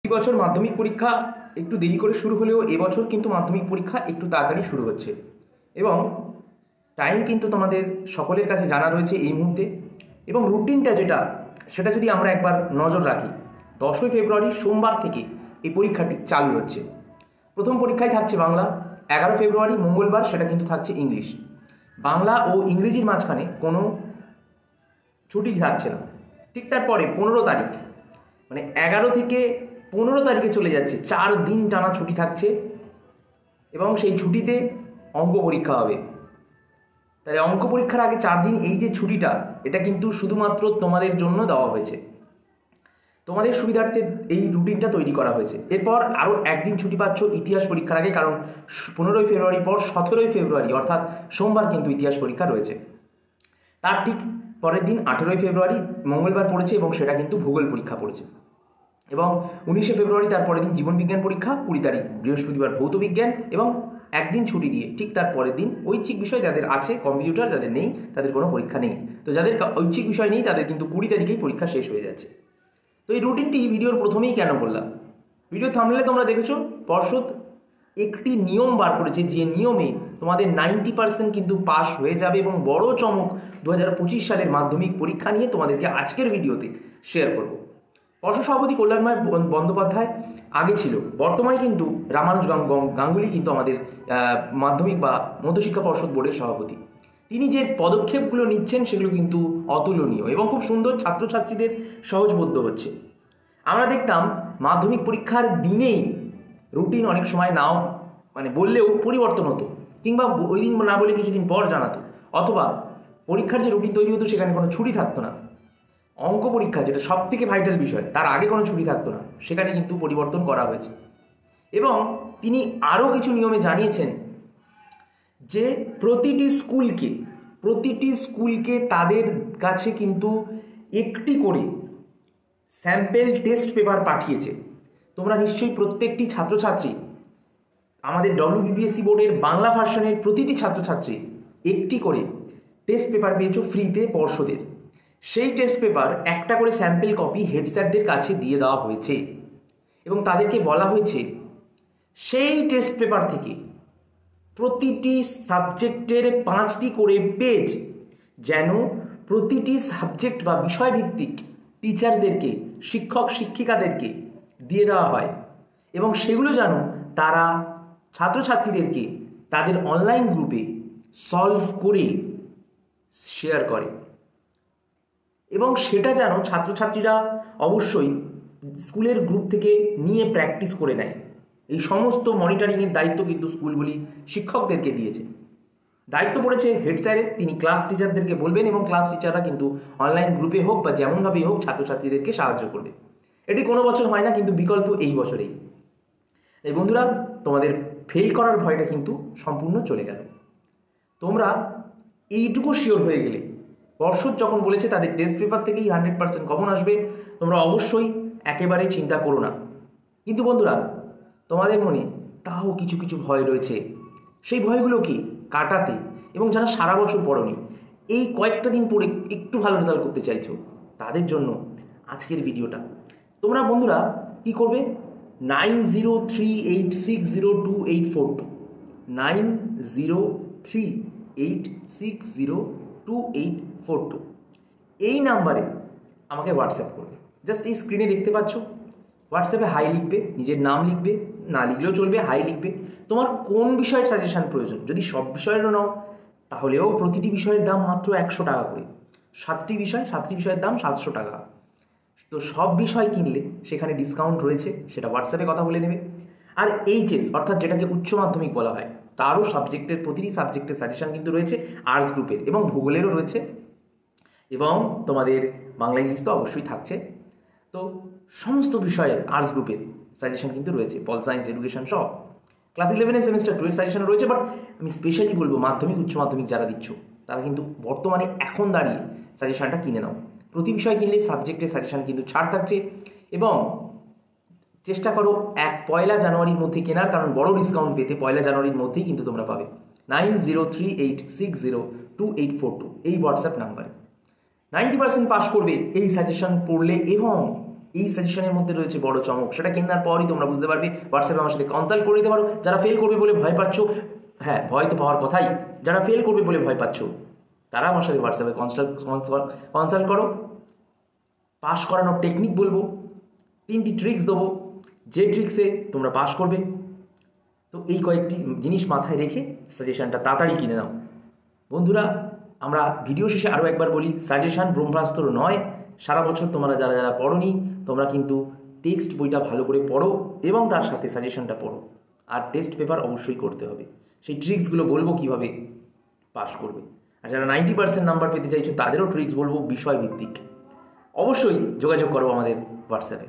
এই বছর মাধ্যমিক পরীক্ষা একটু দেরি করে শুরু হলেও এবছর কিন্তু মাধ্যমিক পরীক্ষা একটু তাড়াতাড়ি শুরু হচ্ছে এবং টাইম কিন্তু তোমাদের সকলের কাছে জানা রয়েছে এই মুহূর্তে। এবং রুটিনটা সেটা যদি আমরা একবার নজর রাখি, 10ই ফেব্রুয়ারি সোমবার থেকে এই পরীক্ষাটি চালু হচ্ছে। প্রথম পরীক্ষায় থাকছে বাংলা, 11 ফেব্রুয়ারি মঙ্গলবার সেটা কিন্তু থাকছে ইংলিশ। বাংলা ও ইংরেজির মাঝখানে কোনো ছুটি থাকছে না। ঠিক তারপরে 15 তারিখ, মানে 11 থেকে 15 তারিখে চলে যাচ্ছে, 4 দিন টানা ছুটি থাকছে এবং সেই ছুটিতে অঙ্ক পরীক্ষা হবে। তাহলে অঙ্ক পরীক্ষার আগে 4 দিন এই যে ছুটিটা, এটা কিন্তু শুধুমাত্র তোমাদের জন্য দেওয়া হয়েছে, তোমাদের সুবিধার্থে এই রুটিনটা তৈরি করা হয়েছে। এরপর আরও একদিন ছুটি পাচ্ছ ইতিহাস পরীক্ষার আগে, কারণ 15ই ফেব্রুয়ারি পর 17ই ফেব্রুয়ারি অর্থাৎ সোমবার কিন্তু ইতিহাস পরীক্ষা রয়েছে। তার ঠিক পরের দিন 18ই ফেব্রুয়ারি মঙ্গলবার পড়েছে এবং সেটা কিন্তু ভূগোল পরীক্ষা পড়েছে। এবং 19শে ফেব্রুয়ারি তার পরের দিন জীবন বিজ্ঞান পরীক্ষা, 20 তারিখ বৃহস্পতিবার ভৌত বিজ্ঞান এবং একদিন ছুটি দিয়ে ঠিক তার পরের দিন ঐচ্ছিক বিষয় যাদের আছে কম্পিউটার, যাদের নেই তাদের কোনো পরীক্ষা নেই। তো যাদের ঐচ্ছিক বিষয় নেই তাদের কিন্তু 20 তারিখেই পরীক্ষা শেষ হয়ে যাচ্ছে। তো এই রুটিনটি ভিডিওর প্রথমেই কেন বললাম, ভিডিও থাম্বনেলে তোমরা দেখেছো পর্ষদ একটি নিয়ম বার করেছে, যে নিয়মে তোমাদের 90% কিন্তু পাস হয়ে যাবে। এবং বড় চমক 2025 সালের মাধ্যমিক পরীক্ষা নিয়ে তোমাদেরকে আজকের ভিডিওতে শেয়ার করব। পর্ষদ সভাপতি কল্যাণময় বন্দ্যোপাধ্যায় আগে ছিল, বর্তমানে কিন্তু রামানুজ গাঙ্গুলি কিন্তু আমাদের মাধ্যমিক বা মধ্যশিক্ষা পর্ষদ বোর্ডের সভাপতি। তিনি যে পদক্ষেপগুলো নিচ্ছেন সেগুলো কিন্তু অতুলনীয় এবং খুব সুন্দর, ছাত্রছাত্রীদের সহজবোধ্য হচ্ছে। আমরা দেখতাম মাধ্যমিক পরীক্ষার দিনেই রুটিন অনেক সময় নাও, মানে বললেও পরিবর্তন হতো, কিংবা ওই দিন না বলে কিছুদিন পর জানাতো, অথবা পরীক্ষার যে রুটিন তৈরি হতো সেখানে কোনো ছুটি থাকতো না। অঙ্ক পরীক্ষা, যেটা সব থেকে ভাইটাল বিষয়, তার আগে কোনো ছুটি থাকতো না, সেখানে কিন্তু পরিবর্তন করা হয়েছে। এবং তিনি আরও কিছু নিয়মে জানিয়েছেন যে প্রতিটি স্কুলকে তাদের কাছে কিন্তু একটি করে স্যাম্পেল টেস্ট পেপার পাঠিয়েছে। তোমরা নিশ্চয়ই প্রত্যেকটি ছাত্রছাত্রী, আমাদের WBPSC বোর্ডের বাংলা ভার্সনের প্রতিটি ছাত্রছাত্রী একটি করে টেস্ট পেপার পেয়েছো ফ্রিতে পর্ষদের। সেই টেস্ট পেপার একটা করে স্যাম্পেল কপি হেড স্যারদের কাছে দিয়ে দেওয়া হয়েছে এবং তাদেরকে বলা হয়েছে সেই টেস্ট পেপার থেকে প্রতিটি সাবজেক্টের 5টি করে পেজ যেন প্রতিটি সাবজেক্ট বা বিষয়ভিত্তিক টিচারদেরকে, শিক্ষক শিক্ষিকাদেরকে দিয়ে দেওয়া হয় এবং সেগুলো যেন তারা ছাত্রছাত্রীদেরকে তাদের অনলাইন গ্রুপে সলভ করে শেয়ার করে। এবং সেটা যেন ছাত্রছাত্রীরা অবশ্যই স্কুলের গ্রুপ থেকে নিয়ে প্র্যাকটিস করে নেয়। এই সমস্ত মনিটরিংয়ের দায়িত্ব কিন্তু স্কুলগুলি শিক্ষকদেরকে দিয়েছে। দায়িত্ব পড়েছে হেড স্যারের, তিনি ক্লাস টিচারদেরকে বলবেন এবং ক্লাস টিচাররা কিন্তু অনলাইন গ্রুপে হোক বা যেমনভাবেই হোক ছাত্রছাত্রীদেরকে সাহায্য করবে। এটি কোনো বছর হয় না, কিন্তু বিকল্প এই বছরেই। এই বন্ধুরা, তোমাদের ফেল করার ভয়টা কিন্তু সম্পূর্ণ চলে গেল। তোমরা এইটুকু শিওর হয়ে গেলে, পর্ষদ যখন বলেছে তাদের টেস্ট পেপার থেকেই 100% কমন আসবে, তোমরা অবশ্যই একেবারে চিন্তা করো না। কিন্তু বন্ধুরা, তোমাদের মনে তাও কিছু কিছু ভয় রয়েছে। সেই ভয়গুলোকে কাটাতে এবং যারা সারা বছর পড়োনি, এই কয়েকটা দিন পড়ে একটু ভালো রেজাল্ট করতে চাইছো, তাদের জন্য আজকের ভিডিওটা। তোমরা বন্ধুরা কি করবে, 9038602842 9038602842 এই নাম্বারে আমাকে হোয়াটসঅ্যাপ করবে। জাস্ট এই স্ক্রিনে দেখতে পাচ্ছ, হোয়াটসঅ্যাপে হাই লিখবে, নিজের নাম লিখবে, না লিখলেও চলবে, হাই লিখবে। তোমার কোন বিষয়ের সাজেশান প্রয়োজন, যদি সব বিষয়েরও নাও তাহলেও প্রতিটি বিষয়ের দাম মাত্র 100 টাকা করে। 7টি বিষয়ের দাম 700 টাকা। তো সব বিষয় কিনলে সেখানে ডিসকাউন্ট রয়েছে, সেটা হোয়াটসঅ্যাপে কথা বলে নেবে। আর এইচএস অর্থাৎ যেটাকে উচ্চ মাধ্যমিক বলা হয়, তারও প্রতিটি সাবজেক্টের সাজেশান কিন্তু রয়েছে আর্টস গ্রুপের, এবং ভূগোলেরও রয়েছে, এবং তোমাদের বাংলা ইংলিশ তো অবশ্যই থাকছে। তো সমস্ত বিষয়ের আর্টস গ্রুপের সাজেশন কিন্তু রয়েছে, পল সায়েন্স, এডুকেশন সব। ক্লাস 11 সেমিস্টার 2 এর সাজেশন রয়েছে। বাট আমি স্পেশালি বলবো, মাধ্যমিক উচ্চ মাধ্যমিক যারা দিচ্ছ তারা কিন্তু বর্তমানে এখন দাঁড়িয়ে সাজেশনটা কিনে নাও। প্রতি বিষয় কিনলে সাবজেক্টের সাজেশন কিন্তু ছাড় থাকছে, এবং চেষ্টা করো 1 জানুয়ারির মধ্যে কেনার, কারণ বড় ডিসকাউন্ট পেতে 1 জানুয়ারির মধ্যেই কিন্তু তোমরা পাবে। 9038602842 এই হোয়াটসঅ্যাপ নাম্বারে 90% পাস করবে এই সাজেশন পড়লে এবং এই সাজেশনের মধ্যে রয়েছে বড় চমক, সেটা কেনার পরই তোমরা বুঝতে পারবে। হোয়াটসঅ্যাপে আমার সাথে কনসাল্ট করে নিতে পারো। যারা ফেল করবে বলে ভয় পাচ্ছ, হ্যাঁ ভয় তো পাওয়ার কথাই, যারা ফেল করবে বলে ভয় পাচ্ছ তারা আমার সাথে হোয়াটসঅ্যাপে কনসাল্ট করো। পাস করানোর টেকনিক বলবো, 3টি ট্রিক্স দেবো, যে ট্রিক্সে তোমরা পাস করবে। তো এই কয়েকটি জিনিস মাথায় রেখে সাজেশনটা তাড়াতাড়ি কিনে নাও। বন্ধুরা, আমরা ভিডিও শেষে আরও একবার বলি, সাজেশন ব্রহ্মাস্ত্র নয়। সারা বছর তোমরা যারা যারা পড়োনি, তোমরা কিন্তু টেক্সট বইটা ভালো করে পড়ো এবং তার সাথে সাজেশনটা পড়ো। আর টেস্ট পেপার অবশ্যই করতে হবে। সেই ট্রিক্সগুলো বলবো কীভাবে পাস করবে। আর যারা 90% নাম্বার পেতে চাইছো তাদেরও ট্রিক্স বলবো বিষয়ভিত্তিক। অবশ্যই যোগাযোগ করো আমাদের হোয়াটসঅ্যাপে।